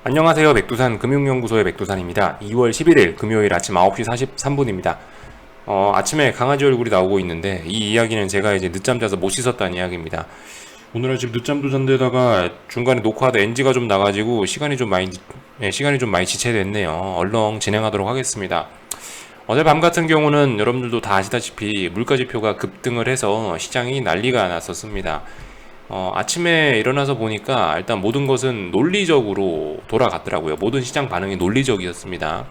안녕하세요. 백두산 금융연구소의 백두산입니다. 2월 11일 금요일 아침 9시 43분입니다. 아침에 강아지 얼굴이 나오고 있는데 이 이야기는 제가 이제 늦잠 자서 못 씻었다는 이야기입니다. 오늘 아침 늦잠도 잔데다가 중간에 녹화하다 NG가 좀 나가지고 시간이 좀 많이 지체됐네요. 얼렁 진행하도록 하겠습니다. 어제 밤 같은 경우는 여러분들도 다 아시다시피 물가지표가 급등을 해서 시장이 난리가 났었습니다. 아침에 일어나서 보니까 일단 모든 것은 논리적으로 돌아갔더라고요. 모든 시장 반응이 논리적이었습니다.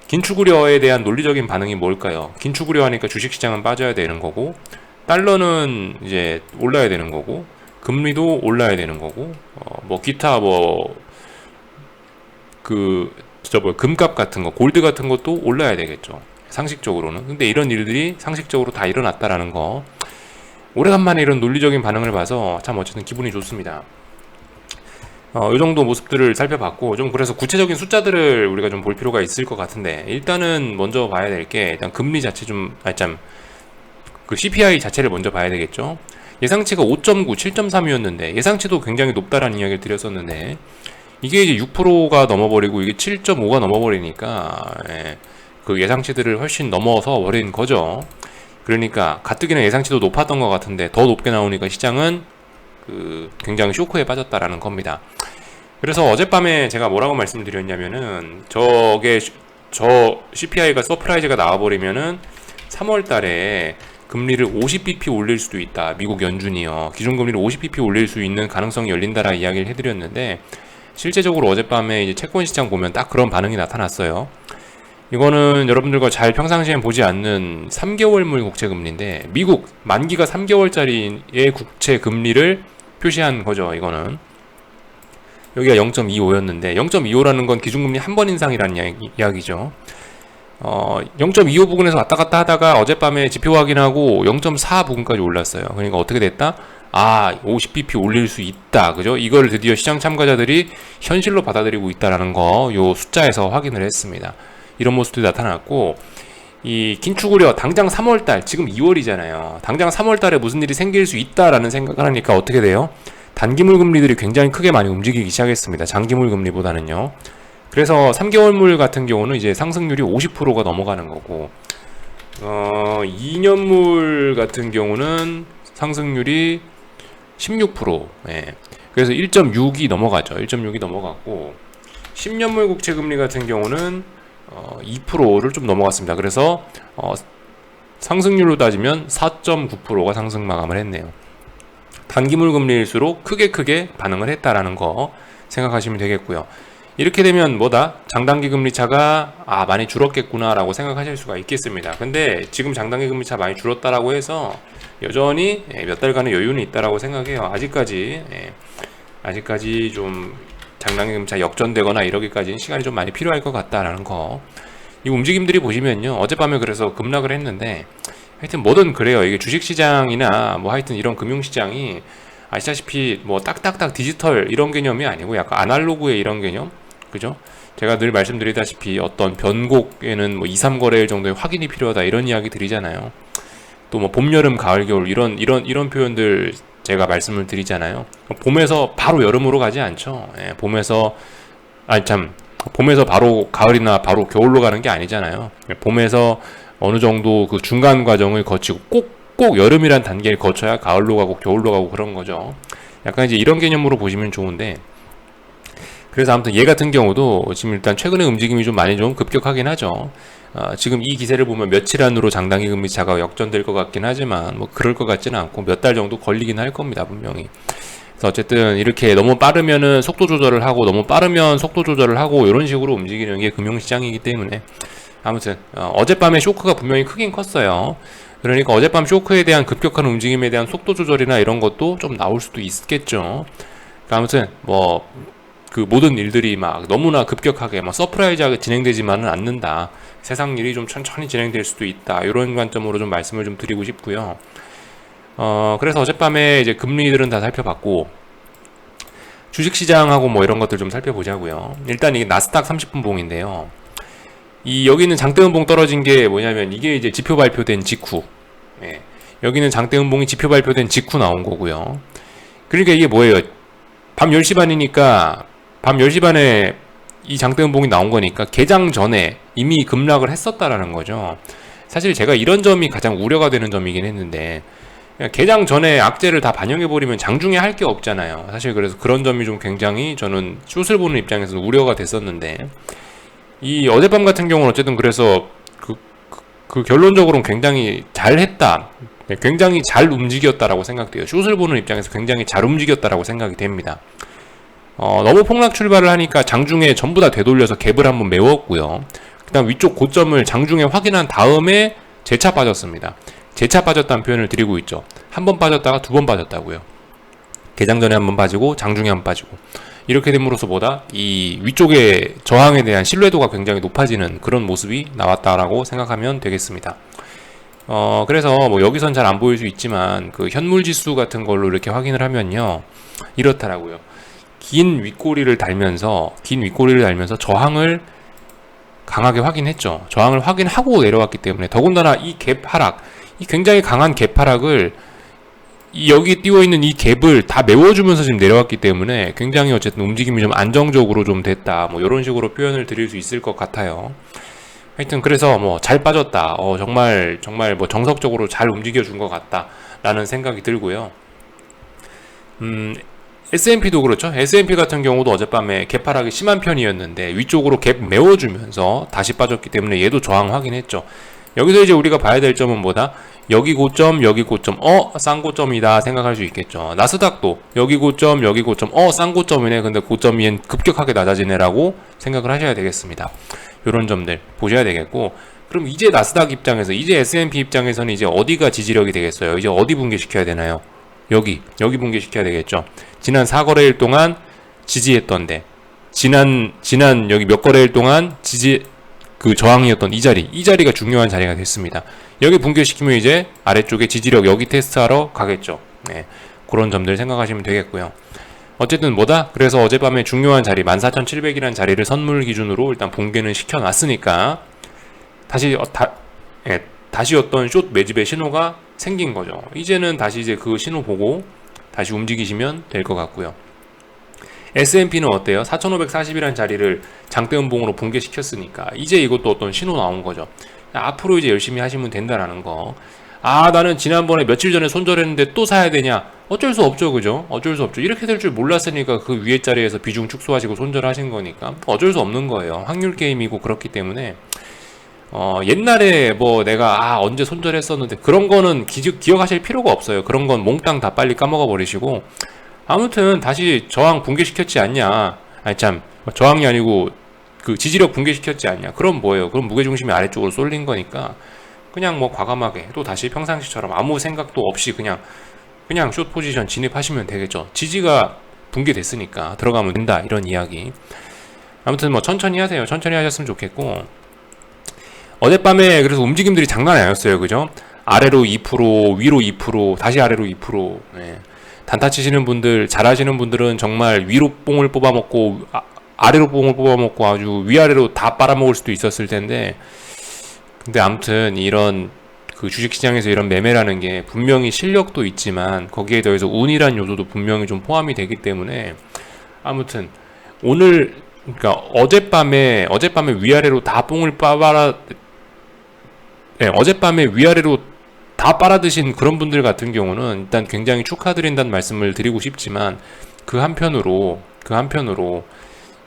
긴축우려에 대한 논리적인 반응이 뭘까요? 긴축우려 하니까 주식시장은 빠져야 되는 거고, 달러는 이제 올라야 되는 거고, 금리도 올라야 되는 거고, 뭐 기타 금값 같은 거, 골드 같은 것도 올라야 되겠죠. 상식적으로는. 근데 이런 일들이 상식적으로 다 일어났다라는 거. 오래간만에 이런 논리적인 반응을 봐서 참 어쨌든 기분이 좋습니다. 이 정도 모습들을 살펴봤고, 좀 그래서 구체적인 숫자들을 우리가 좀 볼 필요가 있을 것 같은데, 일단은 먼저 봐야 될 게, 일단 금리 자체 그 CPI 자체를 먼저 봐야 되겠죠. 예상치가 5.9, 7.3이었는데, 예상치도 굉장히 높다라는 이야기를 드렸었는데, 이게 이제 6%가 넘어버리고, 이게 7.5가 넘어버리니까, 그 예상치들을 훨씬 넘어서 버린 거죠. 그러니까 가뜩이나 예상치도 높았던 것 같은데 더 높게 나오니까 시장은 굉장히 쇼크에 빠졌다라는 겁니다. 그래서 어젯밤에 제가 뭐라고 말씀드렸냐면은 저 CPI가 서프라이즈가 나와버리면은 3월 달에 금리를 50bp 올릴 수도 있다. 미국 연준이요. 기준금리를 50bp 올릴 수 있는 가능성이 열린다라 이야기를 해드렸는데 실제적으로 어젯밤에 이제 채권 시장 보면 딱 그런 반응이 나타났어요. 이거는 여러분들과 잘 평상시엔 보지 않는 3개월물 국채금리인데 미국 만기가 3개월짜리의 국채금리를 표시한 거죠. 이거는 여기가 0.25였는데 0.25라는 건 기준금리 한 번 인상이라는 이야기죠. 0.25 부근에서 왔다 갔다 하다가 어젯밤에 지표 확인하고 0.4 부근까지 올랐어요. 그러니까 어떻게 됐다? 50bp 올릴 수 있다. 그죠? 이걸 드디어 시장 참가자들이 현실로 받아들이고 있다라는 거 요 숫자에서 확인을 했습니다. 이런 모습들이 나타났고, 이 긴축우려 당장 3월달, 지금 2월이잖아요. 당장 3월달에 무슨 일이 생길 수 있다라는 생각을 하니까 어떻게 돼요? 단기물 금리들이 굉장히 크게 많이 움직이기 시작했습니다. 장기물 금리보다는요. 그래서 3개월물 같은 경우는 이제 상승률이 50%가 넘어가는 거고, 2년물 같은 경우는 상승률이 16%. 그래서 1.6이 넘어가죠. 1.6이 넘어갔고, 10년물 국채금리 같은 경우는 2%를 좀 넘어갔습니다. 그래서 상승률로 따지면 4.9%가 상승 마감을 했네요. 단기물 금리일수록 크게 반응을 했다라는 거 생각하시면 되겠고요. 이렇게 되면 장단기 금리 차가 많이 줄었겠구나 라고 생각하실 수가 있겠습니다. 근데 지금 장단기 금리 차 많이 줄었다라고 해서 여전히 몇 달간의 여유는 있다라고 생각해요. 아직까지 좀 장단기 금리차 역전되거나 이러기까지는 시간이 좀 많이 필요할 것 같다라는 거. 이 움직임들이 보시면요. 어젯밤에 그래서 급락을 했는데 하여튼 뭐든 그래요. 이게 주식시장이나 하여튼 이런 금융시장이 아시다시피 딱딱딱 디지털 이런 개념이 아니고 약간 아날로그의 이런 개념? 그죠? 제가 늘 말씀드리다시피 어떤 변곡에는 2, 3거래일 정도의 확인이 필요하다 이런 이야기 드리잖아요. 또 봄, 여름, 가을, 겨울 이런 표현들 제가 말씀을 드리잖아요. 봄에서 바로 여름으로 가지 않죠. 봄에서 바로 가을이나 바로 겨울로 가는 게 아니잖아요. 봄에서 어느 정도 그 중간 과정을 거치고 꼭 여름이란 단계를 거쳐야 가을로 가고 겨울로 가고 그런 거죠. 약간 이제 이런 개념으로 보시면 좋은데, 그래서 아무튼 얘 같은 경우도 지금 일단 최근에 움직임이 좀 많이 좀 급격하긴 하죠. 지금 이 기세를 보면 며칠 안으로 장단기 금리 차가 역전될 것 같긴 하지만 그럴 것 같지는 않고 몇 달 정도 걸리긴 할 겁니다, 분명히. 그래서 어쨌든 이렇게 너무 빠르면은 속도 조절을 하고 너무 빠르면 속도 조절을 하고 이런 식으로 움직이는 게 금융시장이기 때문에 아무튼 어젯밤에 쇼크가 분명히 크긴 컸어요. 그러니까 어젯밤 쇼크에 대한 급격한 움직임에 대한 속도 조절이나 이런 것도 좀 나올 수도 있겠죠. 그러니까 아무튼 그 모든 일들이 너무나 급격하게 서프라이즈하게 진행되지만은 않는다. 세상 일이 좀 천천히 진행될 수도 있다. 이런 관점으로 좀 말씀을 좀 드리고 싶고요. 그래서 어젯밤에 이제 금리들은 다 살펴봤고, 주식시장하고 이런 것들 좀 살펴보자고요. 일단 이게 나스닥 30분 봉인데요. 여기는 장대음봉 떨어진 게 뭐냐면 이게 이제 지표 발표된 직후. 여기는 장대음봉이 지표 발표된 직후 나온 거고요. 그러니까 이게 뭐예요? 밤 10시 반이니까 밤 10시 반에 이 장대음봉이 나온 거니까 개장 전에 이미 급락을 했었다라는 거죠. 사실 제가 이런 점이 가장 우려가 되는 점이긴 했는데, 개장 전에 악재를 다 반영해버리면 장중에 할 게 없잖아요. 사실 그래서 그런 점이 좀 굉장히 저는 숏을 보는 입장에서 우려가 됐었는데, 이 어젯밤 같은 경우는 어쨌든 그래서 그 결론적으로는 굉장히 잘했다, 굉장히 잘 움직였다라고 생각돼요. 숏을 보는 입장에서 굉장히 잘 움직였다라고 생각이 됩니다. 너무 폭락 출발을 하니까 장중에 전부 다 되돌려서 갭을 한번 메웠고요. 그 다음 위쪽 고점을 장중에 확인한 다음에 재차 빠졌습니다. 재차 빠졌다는 표현을 드리고 있죠. 한 번 빠졌다가 두 번 빠졌다고요. 개장 전에 한 번 빠지고 장중에 한 번 빠지고, 이렇게 됨으로써 보다 이 위쪽의 저항에 대한 신뢰도가 굉장히 높아지는 그런 모습이 나왔다라고 생각하면 되겠습니다. 그래서 뭐 여기선 잘 안 보일 수 있지만 그 현물지수 같은 걸로 이렇게 확인을 하면요, 이렇더라고요. 긴 윗꼬리를 달면서 저항을 강하게 확인했죠. 저항을 확인하고 내려왔기 때문에, 더군다나 이 갭 하락, 이 굉장히 강한 갭 하락을 여기 띄워있는 이 갭을 다 메워주면서 지금 내려왔기 때문에 굉장히 어쨌든 움직임이 좀 안정적으로 좀 됐다, 뭐 이런 식으로 표현을 드릴 수 있을 것 같아요. 하여튼 그래서 뭐 잘 빠졌다, 정말 뭐 정석적으로 잘 움직여준 것 같다 라는 생각이 들고요. S&P도 그렇죠. S&P 같은 경우도 어젯밤에 갭 하락이 심한 편이었는데 위쪽으로 갭 메워주면서 다시 빠졌기 때문에 얘도 저항 확인했죠. 여기서 이제 우리가 봐야 될 점은 뭐다? 여기 고점, 싼 고점이다 생각할 수 있겠죠. 나스닥도 여기 고점, 싼 고점이네. 근데 고점이 급격하게 낮아지네라고 생각을 하셔야 되겠습니다. 이런 점들 보셔야 되겠고, 그럼 이제 나스닥 입장에서, 이제 S&P 입장에서는 이제 어디가 지지력이 되겠어요? 이제 어디 붕괴시켜야 되나요? 여기 붕괴시켜야 되겠죠. 지난 4거래일 동안 지지했던데, 지난 여기 몇 거래일 동안 저항이었던 이 자리가 중요한 자리가 됐습니다. 여기 붕괴시키면 이제 아래쪽에 지지력 여기 테스트하러 가겠죠. 네, 그런 점들 생각하시면 되겠고요. 어쨌든 뭐다? 그래서 어젯밤에 중요한 자리 14,700이라는 자리를 선물 기준으로 일단 붕괴는 시켜놨으니까 다시 어떤 숏 매집의 신호가 생긴 거죠. 이제는 다시 이제 그 신호 보고 다시 움직이시면 될 것 같고요. S&P는 어때요? 4,540이라는 자리를 장대음봉으로 붕괴시켰으니까 이제 이것도 어떤 신호 나온 거죠. 앞으로 이제 열심히 하시면 된다라는 거. 나는 지난번에 며칠 전에 손절했는데 또 사야 되냐? 어쩔 수 없죠, 그죠? 어쩔 수 없죠. 이렇게 될 줄 몰랐으니까 그 위에 자리에서 비중 축소하시고 손절하신 거니까 어쩔 수 없는 거예요. 확률 게임이고 그렇기 때문에 옛날에 뭐 내가 언제 손절했었는데 그런 거는 기억하실 필요가 없어요. 그런 건 몽땅 다 빨리 까먹어 버리시고, 아무튼 다시 저항 붕괴시켰지 않냐? 저항이 아니고 그 지지력 붕괴시켰지 않냐? 그럼 뭐예요? 그럼 무게중심이 아래쪽으로 쏠린 거니까 그냥 뭐 과감하게 또 다시 평상시처럼 아무 생각도 없이 그냥 숏 포지션 진입하시면 되겠죠. 지지가 붕괴됐으니까 들어가면 된다, 이런 이야기. 아무튼 뭐 천천히 하세요. 천천히 하셨으면 좋겠고, 어젯밤에 그래서 움직임들이 장난이 아니었어요, 그죠? 아래로 2%, 위로 2%, 다시 아래로 2%. 네. 단타 치시는 분들, 잘하시는 분들은 정말 위로 뽕을 뽑아먹고 아래로 뽕을 뽑아먹고 아주 위아래로 다 빨아먹을 수도 있었을 텐데, 근데 아무튼 이런 그 주식시장에서 이런 매매라는 게 분명히 실력도 있지만 거기에 더해서 운이란 요소도 분명히 좀 포함이 되기 때문에, 아무튼 오늘 그러니까 어젯밤에 위아래로 다 뽕을 어젯밤에 위아래로 다 빨아드신 그런 분들 같은 경우는 일단 굉장히 축하드린다는 말씀을 드리고 싶지만, 그 한편으로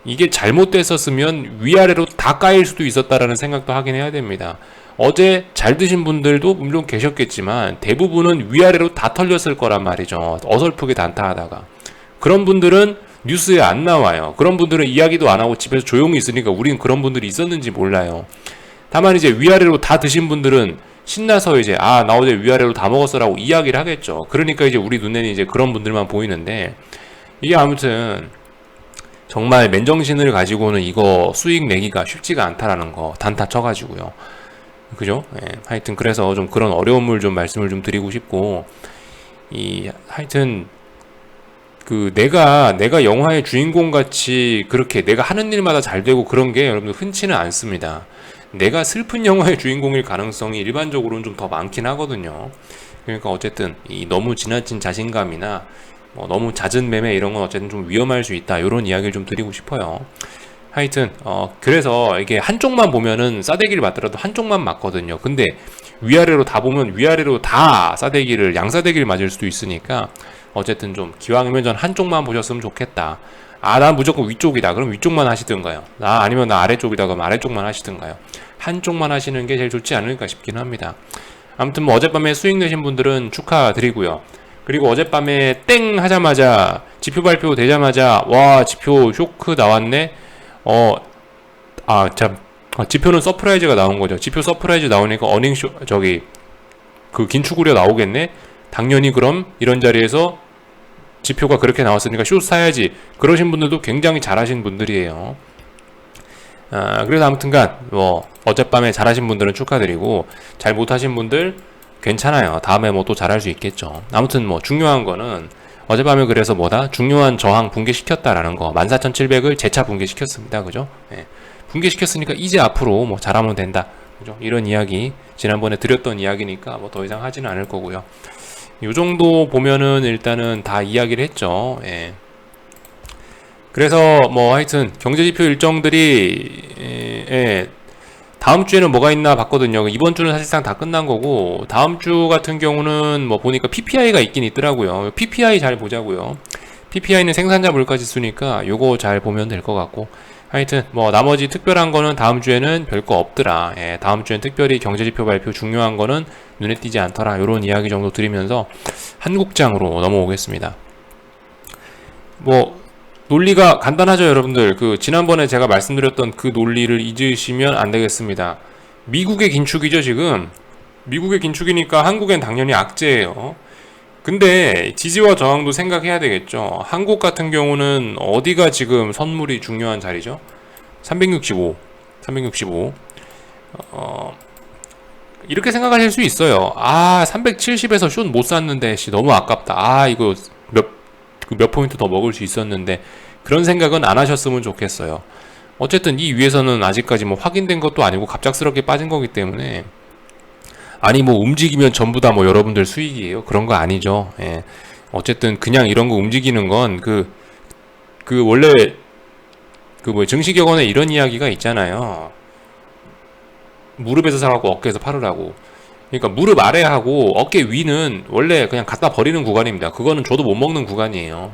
이게 잘못됐었으면 위아래로 다 까일 수도 있었다라는 생각도 하긴 해야 됩니다. 어제 잘 드신 분들도 물론 계셨겠지만 대부분은 위아래로 다 털렸을 거란 말이죠. 어설프게 단타하다가. 그런 분들은 뉴스에 안 나와요. 그런 분들은 이야기도 안 하고 집에서 조용히 있으니까 우린 그런 분들이 있었는지 몰라요. 다만 이제 위아래로 다 드신 분들은 신나서 이제 나 어제 위아래로 다 먹었어라고 이야기를 하겠죠. 그러니까 이제 우리 눈에는 이제 그런 분들만 보이는데, 이게 아무튼 정말 맨정신을 가지고는 이거 수익 내기가 쉽지가 않다라는 거 단타 쳐가지고요. 그죠? 하여튼 그래서 좀 그런 어려움을 좀 말씀을 좀 드리고 싶고, 하여튼 그 내가 영화의 주인공 같이 그렇게 내가 하는 일마다 잘 되고 그런 게 여러분들 흔치는 않습니다. 내가 슬픈 영화의 주인공일 가능성이 일반적으로는 좀 더 많긴 하거든요. 그러니까 어쨌든 이 너무 지나친 자신감이나 뭐 너무 잦은 매매 이런 건 어쨌든 좀 위험할 수 있다. 이런 이야기를 좀 드리고 싶어요. 하여튼 그래서 이게 한쪽만 보면은 싸대기를 맞더라도 한쪽만 맞거든요. 근데 위아래로 다 보면 위아래로 다 싸대기를 양싸대기를 맞을 수도 있으니까 어쨌든 좀 기왕이면 전 한쪽만 보셨으면 좋겠다. 아, 난 무조건 위쪽이다. 그럼 위쪽만 하시든가요. 아니면 나 아래쪽이다. 그럼 아래쪽만 하시든가요. 한쪽만 하시는 게 제일 좋지 않을까 싶긴 합니다. 아무튼 뭐 어젯밤에 수익 내신 분들은 축하드리고요. 그리고 어젯밤에 땡 하자마자 지표 발표 되자마자 와, 지표 쇼크 나왔네. 지표는 서프라이즈가 나온 거죠. 지표 서프라이즈 나오니까 어닝 그 긴축 우려 나오겠네. 당연히 그럼 이런 자리에서 지표가 그렇게 나왔으니까 숏 사야지. 그러신 분들도 굉장히 잘하신 분들이에요. 그래서 아무튼간 뭐 어젯밤에 잘하신 분들은 축하드리고 잘 못하신 분들 괜찮아요. 다음에 뭐 또 잘할 수 있겠죠. 아무튼 뭐 중요한 거는 어젯밤에 그래서 중요한 저항 붕괴시켰다라는 거. 14,700을 재차 붕괴시켰습니다. 그죠? 예. 붕괴시켰으니까 이제 앞으로 뭐 잘하면 된다. 그죠? 이런 이야기 지난번에 드렸던 이야기니까 뭐 더 이상 하지는 않을 거고요. 요 정도 보면은 일단은 다 이야기를 했죠. 예. 그래서 뭐 하여튼 경제지표 일정들이 다음 주에는 뭐가 있나 봤거든요. 이번 주는 사실상 다 끝난 거고 다음 주 같은 경우는 뭐 보니까 PPI가 있긴 있더라고요. PPI 잘 보자고요. PPI는 생산자 물가지수니까 요거 잘 보면 될 것 같고 하여튼 뭐 나머지 특별한 거는 다음 주에는 별거 없더라. 예, 다음 주엔 특별히 경제지표 발표 중요한 거는 눈에 띄지 않더라. 요런 이야기 정도 드리면서 한국장으로 넘어오겠습니다. 뭐 논리가 간단하죠, 여러분들. 지난번에 제가 말씀드렸던 그 논리를 잊으시면 안 되겠습니다. 미국의 긴축이죠, 지금. 미국의 긴축이니까 한국엔 당연히 악재예요. 근데 지지와 저항도 생각해야 되겠죠. 한국 같은 경우는 어디가 지금 선물이 중요한 자리죠? 365. 이렇게 생각하실 수 있어요. 370에서 숏 못 샀는데 너무 아깝다. 이거 몇 포인트 더 먹을 수 있었는데 그런 생각은 안 하셨으면 좋겠어요. 어쨌든 이 위에서는 아직까지 뭐 확인된 것도 아니고 갑작스럽게 빠진 거기 때문에 뭐 움직이면 전부 다 뭐 여러분들 수익이에요. 그런 거 아니죠. 예. 어쨌든 그냥 이런 거 움직이는 건 원래 증시격언에 이런 이야기가 있잖아요. 무릎에서 사갖고 어깨에서 팔으라고. 그러니까 무릎 아래하고 어깨 위는 원래 그냥 갖다 버리는 구간입니다. 그거는 저도 못 먹는 구간이에요.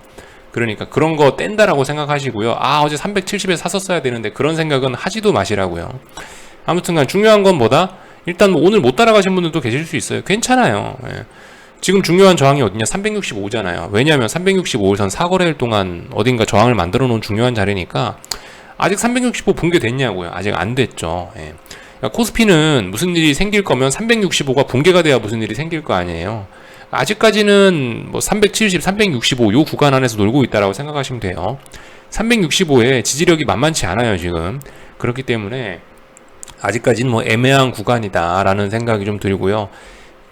그러니까 그런 거 뗀다라고 생각하시고요. 어제 370에 샀었어야 되는데 그런 생각은 하지도 마시라고요. 아무튼간 중요한 건 일단 뭐 오늘 못 따라가신 분들도 계실 수 있어요. 괜찮아요. 예. 지금 중요한 저항이 어디냐? 365잖아요. 왜냐하면 365일선 4거래일 동안 어딘가 저항을 만들어 놓은 중요한 자리니까 아직 365 붕괴됐냐고요. 아직 안 됐죠. 예. 그러니까 코스피는 무슨 일이 생길 거면 365가 붕괴가 돼야 무슨 일이 생길 거 아니에요. 아직까지는 뭐 370, 365 요 구간 안에서 놀고 있다라고 생각하시면 돼요. 365의 지지력이 만만치 않아요, 지금. 그렇기 때문에 아직까지는 뭐 애매한 구간이다라는 생각이 좀 들고요.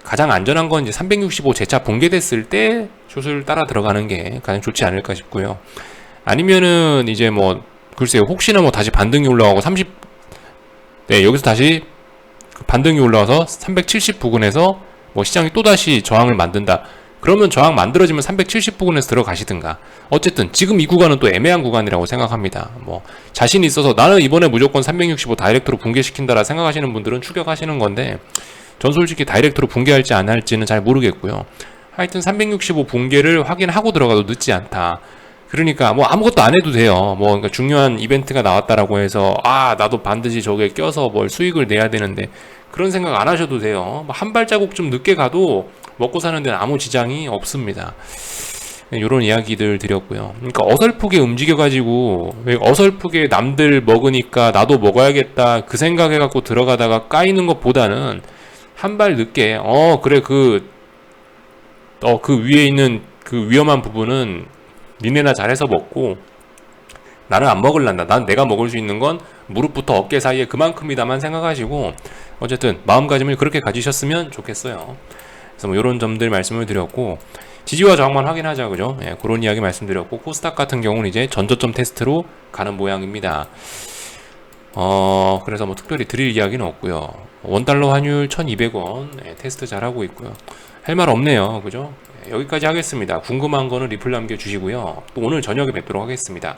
가장 안전한 건 이제 365 재차 붕괴됐을 때 숏을 따라 들어가는 게 가장 좋지 않을까 싶고요. 아니면은 이제 뭐 글쎄요, 혹시나 뭐 다시 반등이 올라가고 여기서 다시 반등이 올라와서 370 부근에서 뭐 시장이 또다시 저항을 만든다. 그러면 저항 만들어지면 370 부근에서 들어가시든가. 어쨌든 지금 이 구간은 또 애매한 구간이라고 생각합니다. 뭐 자신이 있어서 나는 이번에 무조건 365 다이렉트로 붕괴시킨다라 생각하시는 분들은 추격하시는 건데 전 솔직히 다이렉트로 붕괴할지 안 할지는 잘 모르겠고요. 하여튼 365 붕괴를 확인하고 들어가도 늦지 않다. 그러니까 뭐 아무것도 안 해도 돼요. 그러니까 중요한 이벤트가 나왔다라고 해서 나도 반드시 저게 껴서 뭘 수익을 내야 되는데 그런 생각 안 하셔도 돼요. 한 발자국 좀 늦게 가도 먹고 사는 데는 아무 지장이 없습니다. 이런 이야기들 드렸고요. 그러니까 어설프게 움직여가지고 어설프게 남들 먹으니까 나도 먹어야겠다 그 생각해갖고 들어가다가 까이는 것보다는 한 발 늦게 그래 그 위에 있는 그 위험한 부분은 니네나 잘해서 먹고 나는 안 먹을란다. 난 내가 먹을 수 있는 건 무릎부터 어깨 사이에 그만큼이다만 생각하시고 어쨌든 마음가짐을 그렇게 가지셨으면 좋겠어요. 그래서 뭐 이런 점들 말씀을 드렸고 지지와 저항만 확인하자, 그죠? 예, 그런 이야기 말씀드렸고 코스닥 같은 경우는 이제 전저점 테스트로 가는 모양입니다. 그래서 뭐 특별히 드릴 이야기는 없고요. 원달러 환율 1200원 테스트 잘 하고 있고요. 할 말 없네요. 그죠? 여기까지 하겠습니다. 궁금한 거는 리플 남겨주시고요. 또 오늘 저녁에 뵙도록 하겠습니다.